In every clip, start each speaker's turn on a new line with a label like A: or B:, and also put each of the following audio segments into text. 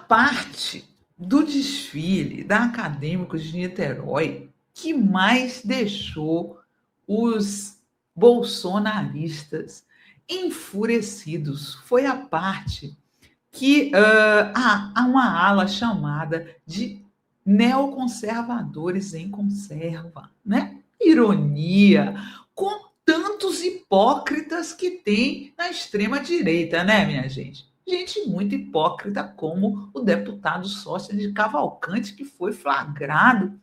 A: parte do desfile da Acadêmicos de Niterói que mais deixou os bolsonaristas enfurecidos foi a parte que há uma ala chamada de neoconservadores em conserva, né? Ironia, com tantos hipócritas que tem na extrema direita, né, minha gente? Gente muito hipócrita, como o deputado Sócio de Cavalcante, que foi flagrado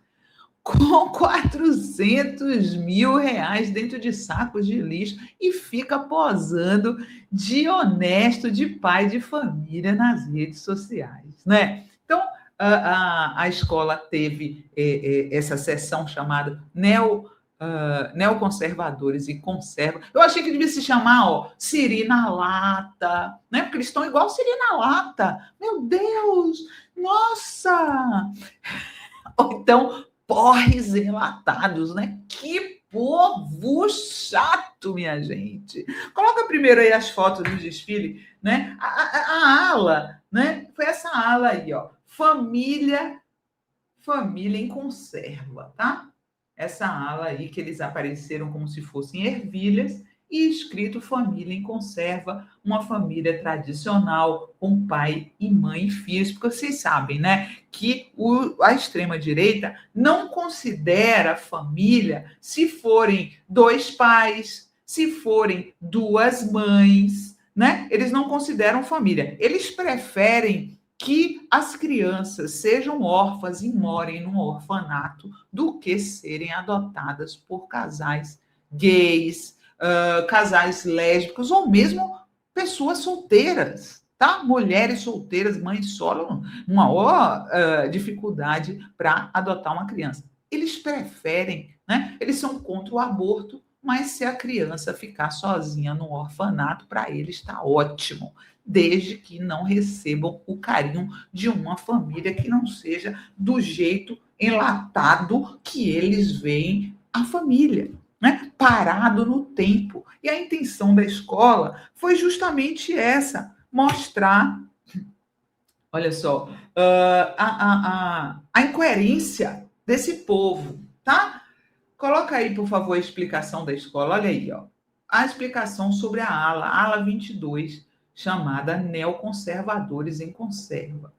A: com 400 mil reais dentro de sacos de lixo e fica posando de honesto, de pai de família nas redes sociais, né? Então, a escola teve essa sessão chamada Neoconservadores e Conserva. Eu achei que devia se chamar, Siri na Lata, né? Porque eles estão igual Siri na Lata. Meu Deus! Nossa! Ou então, porres enlatados, né? Que povo chato, minha gente. Coloca primeiro aí as fotos do desfile, né? A ala, né? Foi essa ala aí, ó. Família em conserva, tá? Essa ala aí que eles apareceram como se fossem ervilhas e escrito família em conserva, uma família tradicional com pai e mãe e filhos, porque vocês sabem, né, que a extrema-direita não considera família se forem dois pais, se forem duas mães, né? Eles não consideram família. Eles preferem que as crianças sejam órfãs e morem num orfanato do que serem adotadas por casais gays, casais lésbicos ou mesmo pessoas solteiras, tá? Mulheres solteiras, mães solo, uma maior dificuldade para adotar uma criança. Eles preferem, né? Eles são contra o aborto, mas se a criança ficar sozinha no orfanato, para eles está ótimo, desde que não recebam o carinho de uma família que não seja do jeito enlatado que eles veem a família, né? Parado no tempo. E a intenção da escola foi justamente essa, mostrar, olha só, a incoerência desse povo, tá? Coloca aí, por favor, a explicação da escola. Olha aí, ó. A explicação sobre a ala 22, chamada Neoconservadores em Conserva.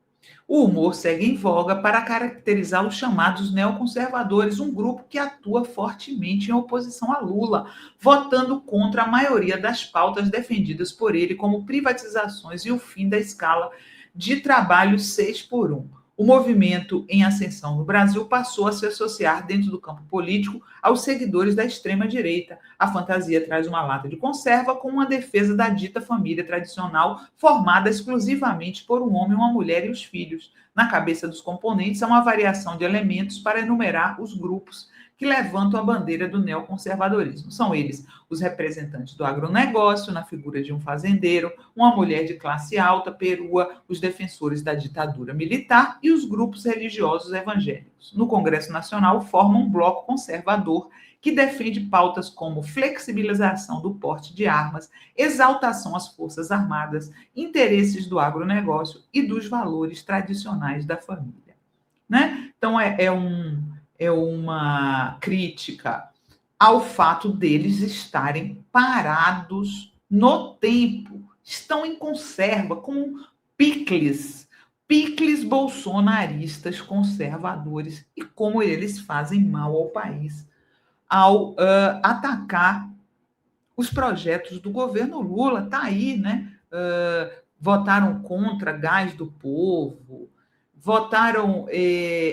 A: O humor segue em voga para caracterizar os chamados neoconservadores, um grupo que atua fortemente em oposição a Lula, votando contra a maioria das pautas defendidas por ele, como privatizações e o fim da escala de trabalho 6x1. O movimento em ascensão no Brasil passou a se associar dentro do campo político aos seguidores da extrema-direita. A fantasia traz uma lata de conserva com uma defesa da dita família tradicional, formada exclusivamente por um homem, uma mulher e os filhos. Na cabeça dos componentes há uma variação de elementos para enumerar os grupos que levantam a bandeira do neoconservadorismo. São eles os representantes do agronegócio, na figura de um fazendeiro, uma mulher de classe alta, perua, os defensores da ditadura militar e os grupos religiosos evangélicos. No Congresso Nacional, formam um bloco conservador que defende pautas como flexibilização do porte de armas, exaltação às Forças Armadas, interesses do agronegócio e dos valores tradicionais da família. Né? Então, é uma crítica ao fato deles estarem parados no tempo, estão em conserva, como picles bolsonaristas conservadores, e como eles fazem mal ao país ao atacar os projetos do governo Lula. Está aí, né? Votaram contra gás do povo, votaram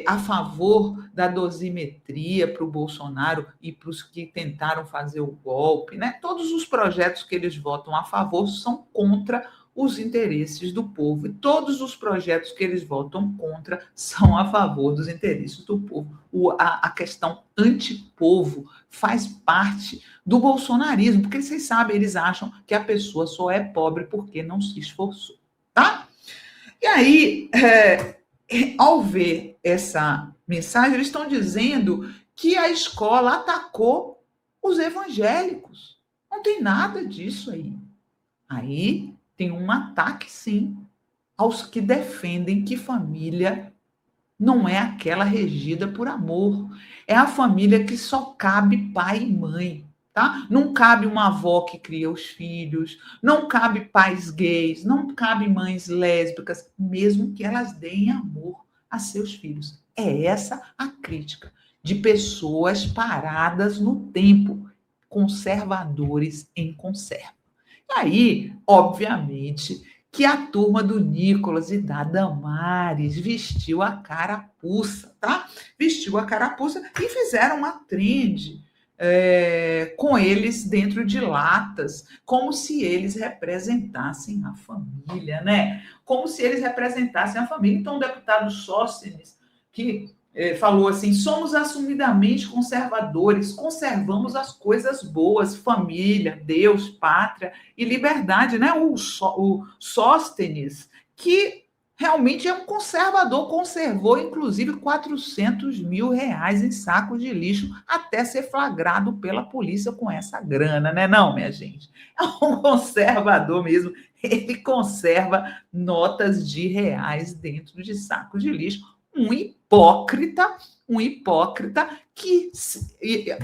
A: a favor da dosimetria para o Bolsonaro e para os que tentaram fazer o golpe, né? Todos os projetos que eles votam a favor são contra os interesses do povo, e todos os projetos que eles votam contra são a favor dos interesses do povo. A questão antipovo faz parte do bolsonarismo, porque vocês sabem, eles acham que a pessoa só é pobre porque não se esforçou, tá? E aí, ao ver essa mensagem, eles estão dizendo que a escola atacou os evangélicos. Não tem nada disso aí. Aí tem um ataque, sim, aos que defendem que família não é aquela regida por amor. É a família que só cabe pai e mãe, tá? Não cabe uma avó que cria os filhos, não cabe pais gays, não cabe mães lésbicas, mesmo que elas deem amor a seus filhos. É essa a crítica de pessoas paradas no tempo, conservadores em conserva. E aí, obviamente, que a turma do Nicolas e da Damares vestiu a carapuça, tá? Vestiu a carapuça e fizeram uma trend com eles dentro de latas, como se eles representassem a família, né? Como se eles representassem a família. Então, o deputado Sóstenes, que falou assim: somos assumidamente conservadores, conservamos as coisas boas, família, Deus, pátria e liberdade, né? O Sóstenes, que realmente é um conservador, conservou inclusive R$ 400 mil em sacos de lixo até ser flagrado pela polícia com essa grana, né? Não, minha gente, é um conservador mesmo. Ele conserva notas de reais dentro de sacos de lixo. Um hipócrita que.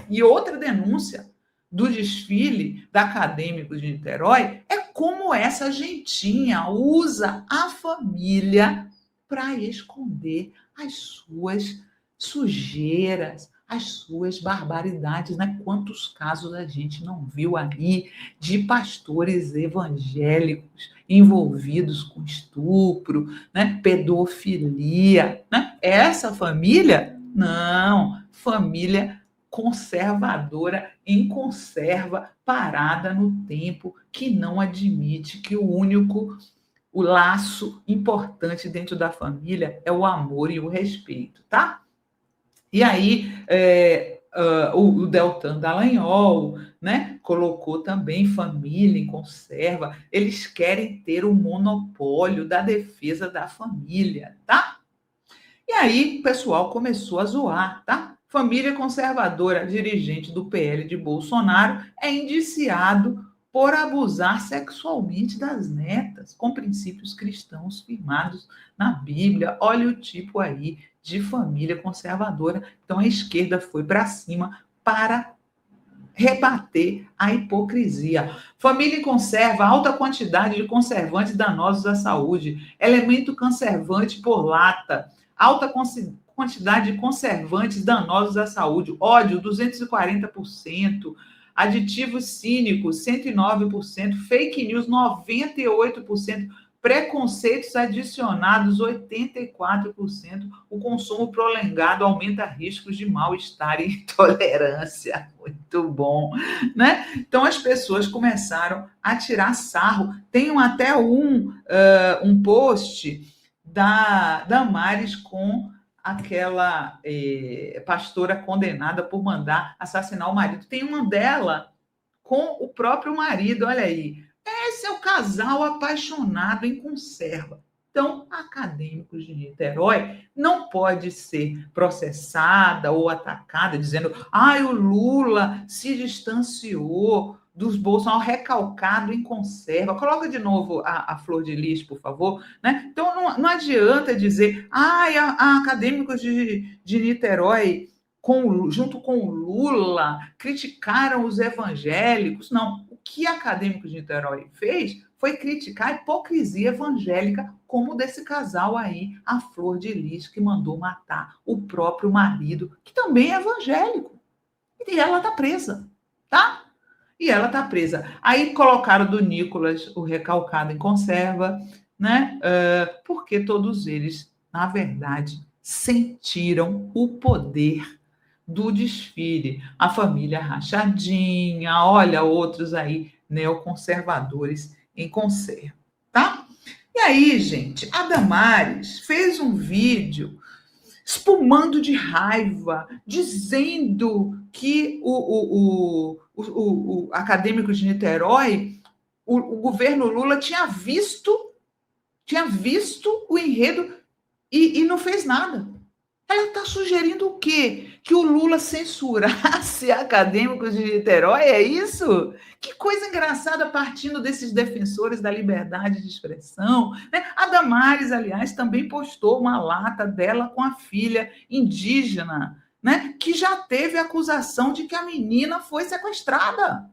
A: E outra denúncia do desfile da Acadêmicos de Niterói é como essa gentinha usa a família para esconder as suas sujeiras, as suas barbaridades, né? Quantos casos a gente não viu aí de pastores evangélicos envolvidos com estupro, né? Pedofilia, né? Essa família, não, família conservadora em conserva, parada no tempo, que não admite que o laço importante dentro da família é o amor e o respeito, tá? E aí, o Deltan Dallagnol, né, colocou também família em conserva. Eles querem ter o monopólio da defesa da família, tá? E aí, o pessoal começou a zoar, tá? Família conservadora, dirigente do PL de Bolsonaro, é indiciado por abusar sexualmente das netas, com princípios cristãos firmados na Bíblia. Olha o tipo aí de família conservadora. Então, a esquerda foi para cima para rebater a hipocrisia. Família conserva alta quantidade de conservantes danosos à saúde, elemento conservante por lata, alta quantidade de conservantes danosos à saúde, ódio 240%, aditivos cínicos 109%, fake news 98%, preconceitos adicionados 84%, o consumo prolongado aumenta riscos de mal-estar e intolerância. Muito bom, né? Então as pessoas começaram a tirar sarro. Tem até um post da Damares com aquela pastora condenada por mandar assassinar o marido. Tem uma dela com o próprio marido, olha aí. Esse é o casal apaixonado em conserva. Então, Acadêmicos de Niterói não pode ser processada ou atacada dizendo: o Lula se distanciou dos Bolsonaro, recalcado em conserva. Coloca de novo a flor de lis, por favor. Né? Então, não adianta dizer: a Acadêmicos de Niterói, junto com o Lula, criticaram os evangélicos. Não. O que Acadêmicos de Niterói fez foi criticar a hipocrisia evangélica, como desse casal aí, a Flor de Lis, que mandou matar o próprio marido, que também é evangélico. E ela está presa, tá? E ela está presa. Aí colocaram do Nicolas o recalcado em conserva, né? Porque todos eles, na verdade, sentiram o poder do desfile. A família rachadinha, olha, outros aí, neoconservadores em conserva, tá? E aí, gente, a Damares fez um vídeo espumando de raiva, dizendo que o Acadêmico de Niterói, o governo Lula tinha visto o enredo e não fez nada. Ela está sugerindo o quê? Que o Lula censurasse acadêmicos de Niterói, é isso? Que coisa engraçada partindo desses defensores da liberdade de expressão. Né? A Damares, aliás, também postou uma lata dela com a filha indígena, né? Que já teve acusação de que a menina foi sequestrada.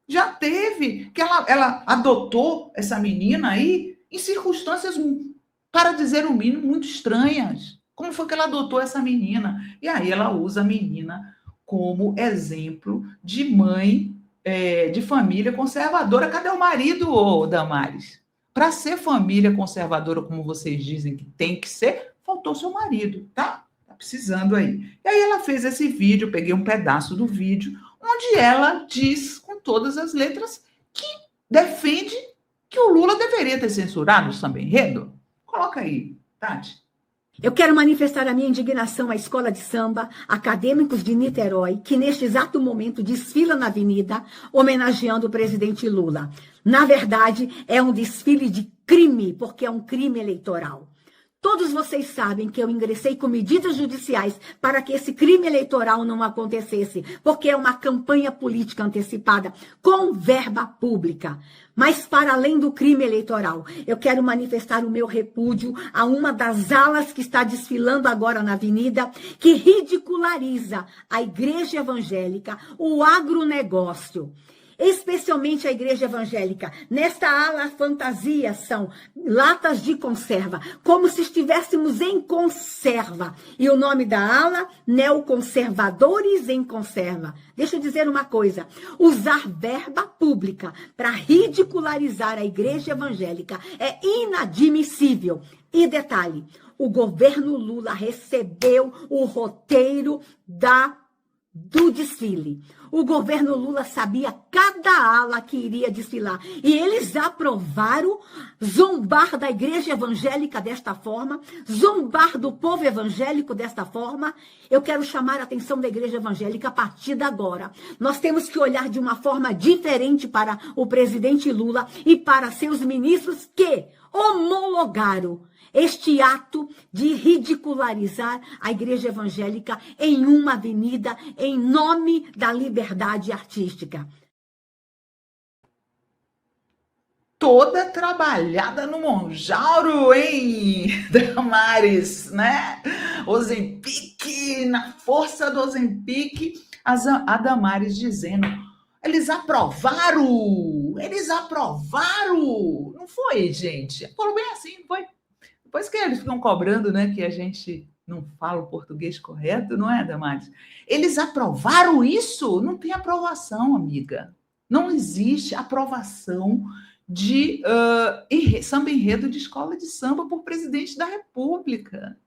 A: Já teve, que ela adotou essa menina aí em circunstâncias, para dizer o mínimo, muito estranhas. Como foi que ela adotou essa menina? E aí ela usa a menina como exemplo de mãe, de família conservadora. Cadê o marido, ô Damares? Para ser família conservadora, como vocês dizem que tem que ser, faltou seu marido, tá? Tá precisando aí. E aí ela fez esse vídeo, peguei um pedaço do vídeo, onde ela diz com todas as letras que defende que o Lula deveria ter censurado o samba enredo. Coloca aí, Tati.
B: Eu quero manifestar a minha indignação à escola de samba, acadêmicos de Niterói, que neste exato momento desfila na avenida, homenageando o presidente Lula. Na verdade, é um desfile de crime, porque é um crime eleitoral. Todos vocês sabem que eu ingressei com medidas judiciais para que esse crime eleitoral não acontecesse, porque é uma campanha política antecipada com verba pública. Mas para além do crime eleitoral, eu quero manifestar o meu repúdio a uma das alas que está desfilando agora na avenida, que ridiculariza a igreja evangélica, o agronegócio. Especialmente a igreja evangélica. Nesta ala, fantasias são latas de conserva, como se estivéssemos em conserva. E o nome da ala, Neoconservadores em Conserva. Deixa eu dizer uma coisa, usar verba pública para ridicularizar a igreja evangélica é inadmissível. E detalhe, o governo Lula recebeu o roteiro do desfile. O governo Lula sabia cada ala que iria desfilar. E eles aprovaram zombar da igreja evangélica desta forma, zombar do povo evangélico desta forma. Eu quero chamar a atenção da igreja evangélica a partir de agora. Nós temos que olhar de uma forma diferente para o presidente Lula e para seus ministros que homologaram este ato de ridicularizar a igreja evangélica em uma avenida em nome da liberdade artística.
A: Toda trabalhada no Monjauro, hein, Damares, né? Ozempic, na força do Ozempic, a Damares dizendo, eles aprovaram, não foi, gente? Falou bem assim, não foi? Depois que eles ficam cobrando, né, que a gente não fala o português correto, não é, Damares? Eles aprovaram isso? Não tem aprovação, amiga. Não existe aprovação de samba enredo de escola de samba por presidente da República.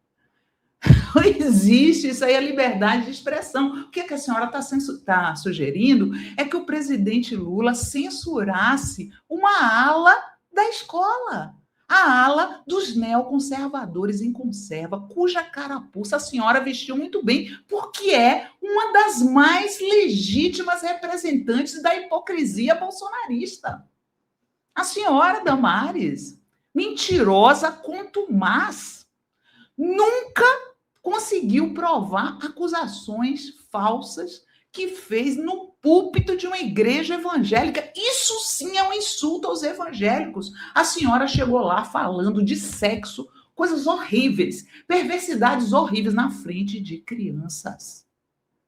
A: Não existe, isso aí é liberdade de expressão. O que a senhora está sugerindo é que o presidente Lula censurasse uma ala da escola. A ala dos neoconservadores em conserva, cuja carapuça a senhora vestiu muito bem, porque é uma das mais legítimas representantes da hipocrisia bolsonarista. A senhora Damares, mentirosa contumaz, nunca conseguiu provar acusações falsas que fez no púlpito de uma igreja evangélica. Isso sim é um insulto aos evangélicos. A senhora chegou lá falando de sexo, coisas horríveis, perversidades horríveis na frente de crianças.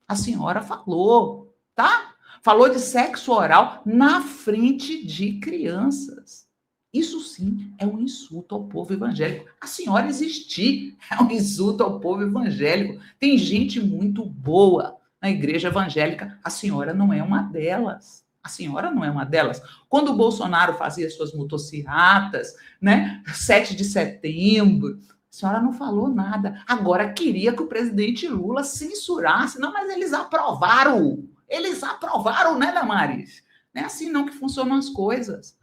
A: A senhora falou, tá? Falou de sexo oral na frente de crianças. Isso sim é um insulto ao povo evangélico. A senhora existir é um insulto ao povo evangélico. Tem gente muito boa na igreja evangélica, a senhora não é uma delas. A senhora não é uma delas. Quando o Bolsonaro fazia suas motocicletas, né, 7 de setembro, a senhora não falou nada. Agora queria que o presidente Lula censurasse. Não, mas eles aprovaram. Eles aprovaram, né, Damares? Não é assim não que funcionam as coisas.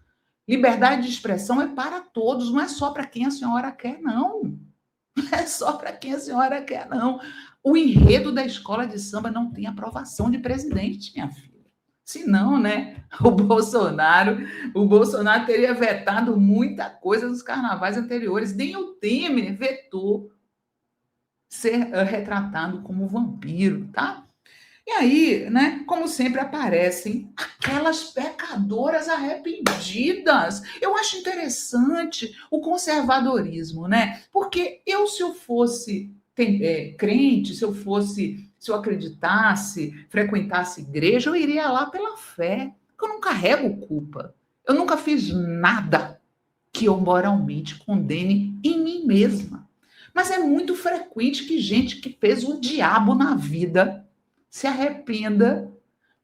A: Liberdade de expressão é para todos, não é só para quem a senhora quer, não. Não é só para quem a senhora quer, não. O enredo da escola de samba não tem aprovação de presidente, minha filha. Senão, né, o Bolsonaro teria vetado muita coisa nos carnavais anteriores. Nem o Temer vetou ser retratado como vampiro, tá? E aí, né, como sempre, aparecem aquelas pecadoras arrependidas. Eu acho interessante o conservadorismo, né? Porque se eu fosse crente, se eu acreditasse, frequentasse igreja, eu iria lá pela fé. Porque eu não carrego culpa. Eu nunca fiz nada que eu moralmente condene em mim mesma. Mas é muito frequente que gente que fez o diabo na vida se arrependa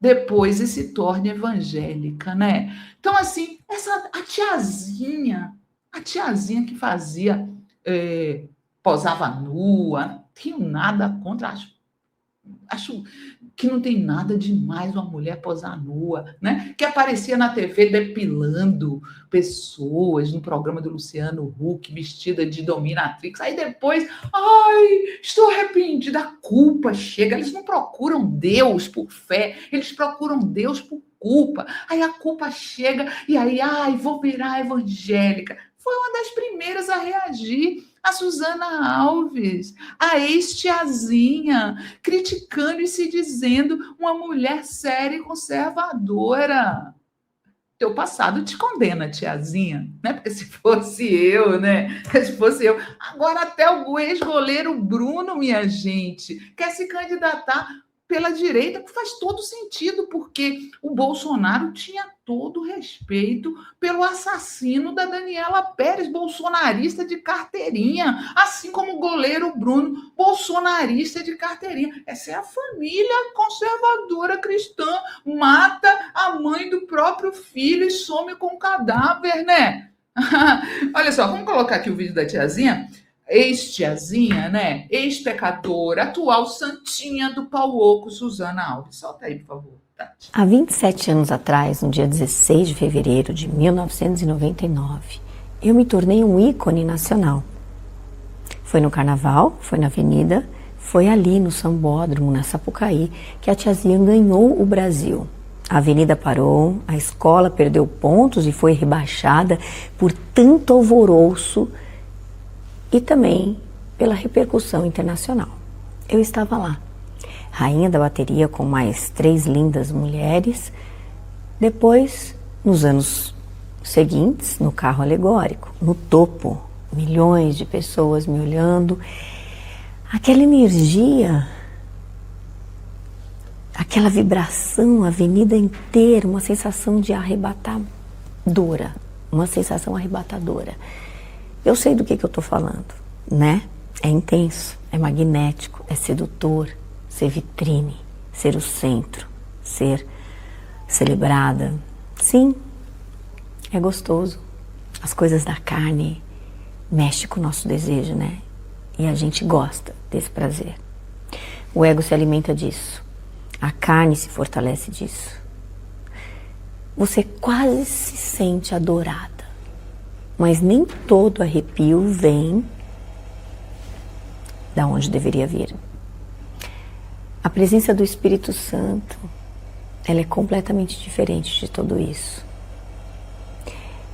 A: depois e se torne evangélica, né? Então, assim, a tiazinha que fazia, posava nua, não tenho nada contra, acho que não tem nada demais uma mulher posar nua, né? Que aparecia na TV depilando pessoas no programa do Luciano Huck, vestida de dominatrix. Aí depois, ai, estou arrependida, a culpa chega. Eles não procuram Deus por fé, eles procuram Deus por culpa. Aí a culpa chega e aí, ai, vou virar evangélica. Foi uma das primeiras a reagir. A Susana Alves, a ex-tiazinha, criticando e se dizendo uma mulher séria e conservadora. Teu passado te condena, tiazinha, né? Porque se fosse eu, né? Se fosse eu. Agora até o ex-goleiro Bruno, minha gente, quer se candidatar pela direita, que faz todo sentido, porque o Bolsonaro tinha todo o respeito pelo assassino da Daniela Pérez, bolsonarista de carteirinha, assim como o goleiro Bruno, bolsonarista de carteirinha. Essa é a família conservadora cristã, mata a mãe do próprio filho e some com o cadáver, né? Olha só, vamos colocar aqui o vídeo da tiazinha. Ex-tiazinha, né? Ex-pecadora, atual santinha do pau oco, Susana Alves. Solta aí, por favor, Tati.
C: Há 27 anos atrás, no dia 16 de fevereiro de 1999, eu me tornei um ícone nacional. Foi no Carnaval, foi na Avenida, foi ali no Sambódromo, na Sapucaí, que a tiazinha ganhou o Brasil. A Avenida parou, a escola perdeu pontos e foi rebaixada por tanto alvoroço e também pela repercussão internacional. Eu estava lá, rainha da bateria com mais 3 lindas mulheres. Depois, nos anos seguintes, no carro alegórico, no topo, milhões de pessoas me olhando. Aquela energia, aquela vibração, a avenida inteira, uma sensação de arrebatadora, uma sensação arrebatadora. Eu sei do que eu estou falando, né? É intenso, é magnético, é sedutor, ser vitrine, ser o centro, ser celebrada. Sim, é gostoso. As coisas da carne mexem com o nosso desejo, né? E a gente gosta desse prazer. O ego se alimenta disso. A carne se fortalece disso. Você quase se sente adorada. Mas nem todo arrepio vem da onde deveria vir. A presença do Espírito Santo, ela é completamente diferente de tudo isso.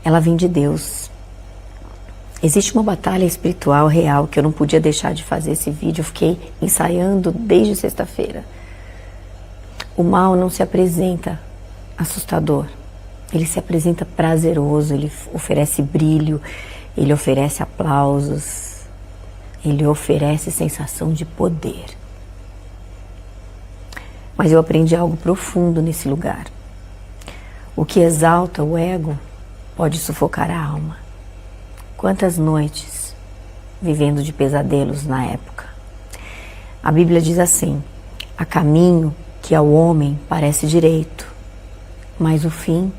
C: Ela vem de Deus. Existe uma batalha espiritual real que eu não podia deixar de fazer esse vídeo. Eu fiquei ensaiando desde sexta-feira. O mal não se apresenta assustador. Ele se apresenta prazeroso, ele oferece brilho, ele oferece aplausos, ele oferece sensação de poder. Mas eu aprendi algo profundo nesse lugar. O que exalta o ego pode sufocar a alma. Quantas noites vivendo de pesadelos na época. A Bíblia diz assim: há caminho que ao homem parece direito, mas o fim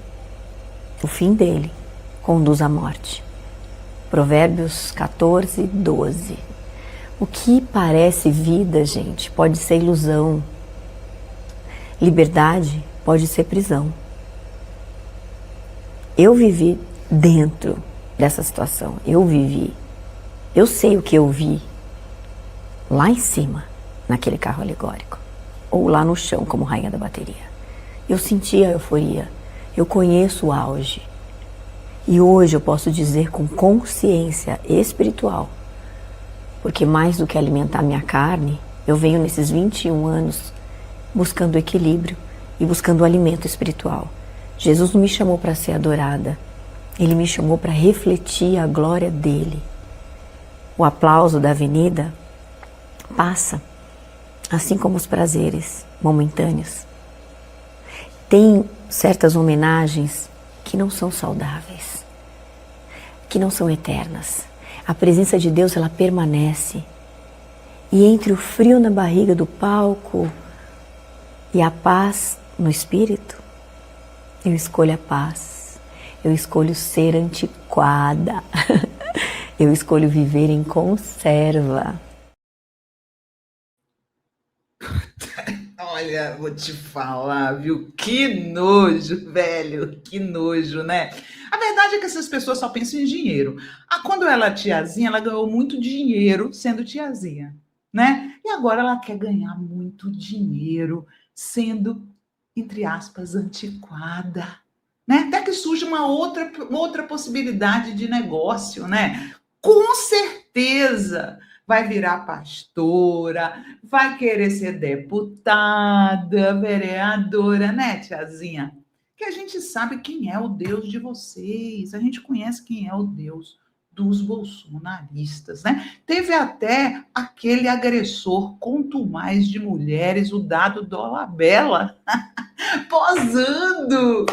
C: dele conduz à morte. Provérbios 14, 12. O que parece vida, gente, pode ser ilusão. Liberdade pode ser prisão. Eu vivi dentro dessa situação. Eu vivi. Eu sei o que eu vi lá em cima, naquele carro alegórico. Ou lá no chão, como rainha da bateria. Eu senti a euforia. Eu conheço o auge. E hoje eu posso dizer com consciência espiritual Porque mais do que alimentar minha carne, eu venho nesses 21 anos buscando equilíbrio e buscando o alimento espiritual. Jesus não me chamou para ser adorada, Ele me chamou para refletir a glória dEle. O aplauso da avenida passa, assim como os prazeres momentâneos. Tem certas homenagens que não são saudáveis, que não são eternas. A presença de Deus, ela permanece. E entre o frio na barriga do palco e a paz no espírito, eu escolho a paz. Eu escolho ser antiquada. Eu escolho viver em conserva.
A: Olha, vou te falar, viu? Que nojo, velho, que nojo, né? A verdade é que essas pessoas só pensam em dinheiro. Quando ela é tiazinha, ela ganhou muito dinheiro sendo tiazinha, né? E agora ela quer ganhar muito dinheiro sendo, entre aspas, antiquada, né? Até que surge uma outra possibilidade de negócio, né? Com certeza vai virar pastora, vai querer ser deputada, vereadora, né, tiazinha? Que a gente sabe quem é o Deus de vocês, a gente conhece quem é o Deus dos bolsonaristas, né? Teve até aquele agressor contumaz de mulheres, o Dado Dolabella, posando,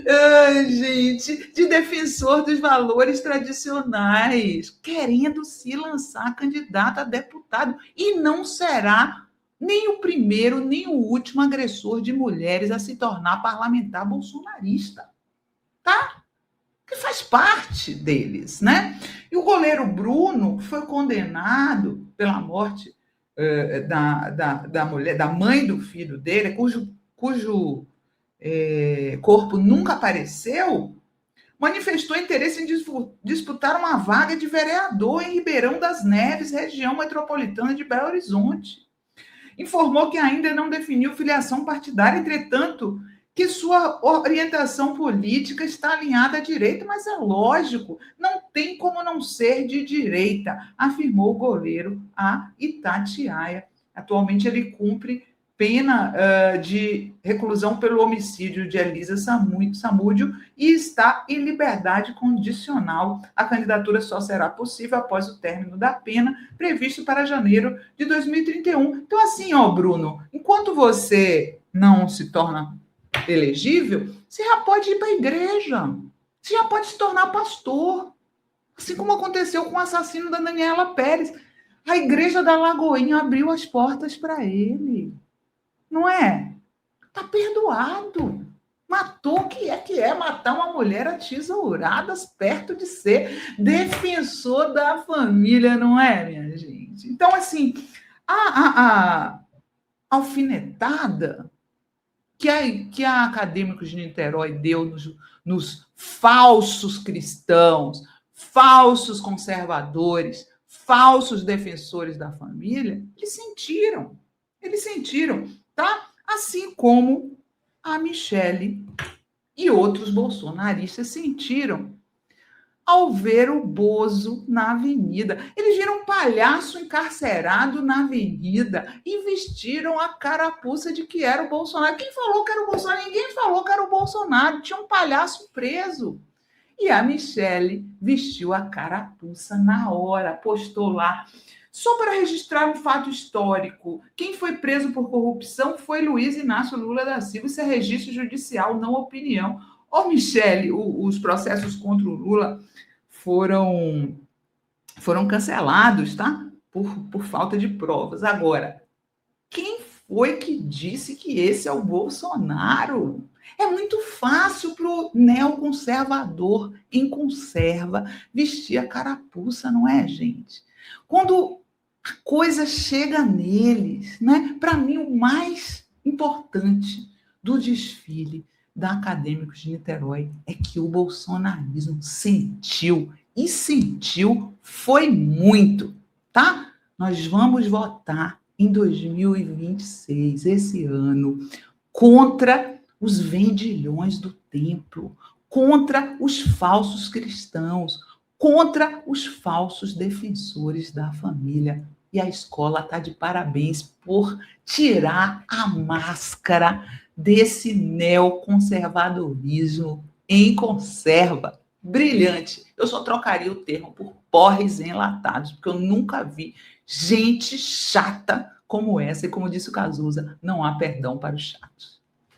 A: ai, gente, de defensor dos valores tradicionais, querendo se lançar candidato a deputado, e não será nem o primeiro, nem o último agressor de mulheres a se tornar parlamentar bolsonarista, tá? Que faz parte deles, né? E o goleiro Bruno foi condenado pela morte da mulher, da mãe do filho dele, cujo corpo nunca apareceu, manifestou interesse em disputar uma vaga de vereador em Ribeirão das Neves, região metropolitana de Belo Horizonte. Informou que ainda não definiu filiação partidária, entretanto, que sua orientação política está alinhada à direita, mas é lógico, não tem como não ser de direita, afirmou o goleiro a Itatiaia. Atualmente ele cumpre pena de reclusão pelo homicídio de Elisa Samúdio e está em liberdade condicional. A candidatura só será possível após o término da pena, previsto para janeiro de 2031. Então, assim, ó, Bruno, enquanto você não se torna elegível, você já pode ir para a igreja, você já pode se tornar pastor, assim como aconteceu com o assassino da Daniela Pérez. A igreja da Lagoinha abriu as portas para ele. Não é? Tá perdoado. Matou o que é matar uma mulher a tesouradas perto de ser defensor da família, não é, minha gente? Então, assim, a alfinetada que a Acadêmicos de Niterói deu nos falsos cristãos, falsos conservadores, falsos defensores da família, eles sentiram, tá? Assim como a Michele e outros bolsonaristas sentiram ao ver o Bozo na avenida. Eles viram um palhaço encarcerado na avenida e vestiram a carapuça de que era o Bolsonaro. Quem falou que era o Bolsonaro? Ninguém falou que era o Bolsonaro. Tinha um palhaço preso. E a Michele vestiu a carapuça na hora, postou lá. Só para registrar um fato histórico, quem foi preso por corrupção foi Luiz Inácio Lula da Silva. Isso é registro judicial, não opinião. Ô, Michele, os processos contra o Lula foram cancelados, tá? Por falta de provas. Agora, quem foi que disse que esse é o Bolsonaro? É muito fácil para o neoconservador em conserva vestir a carapuça, não é, gente? Quando a coisa chega neles, né? Para mim, o mais importante do desfile da Acadêmicos de Niterói é que o bolsonarismo sentiu foi muito, tá? Nós vamos votar em 2026, esse ano, contra os vendilhões do templo, contra os falsos cristãos, contra os falsos defensores da família. E a escola está de parabéns por tirar a máscara desse neoconservadorismo em conserva. Brilhante. Eu só trocaria o termo por porres enlatados, porque eu nunca vi gente chata como essa. E como disse o Cazuza, não há perdão para os chatos.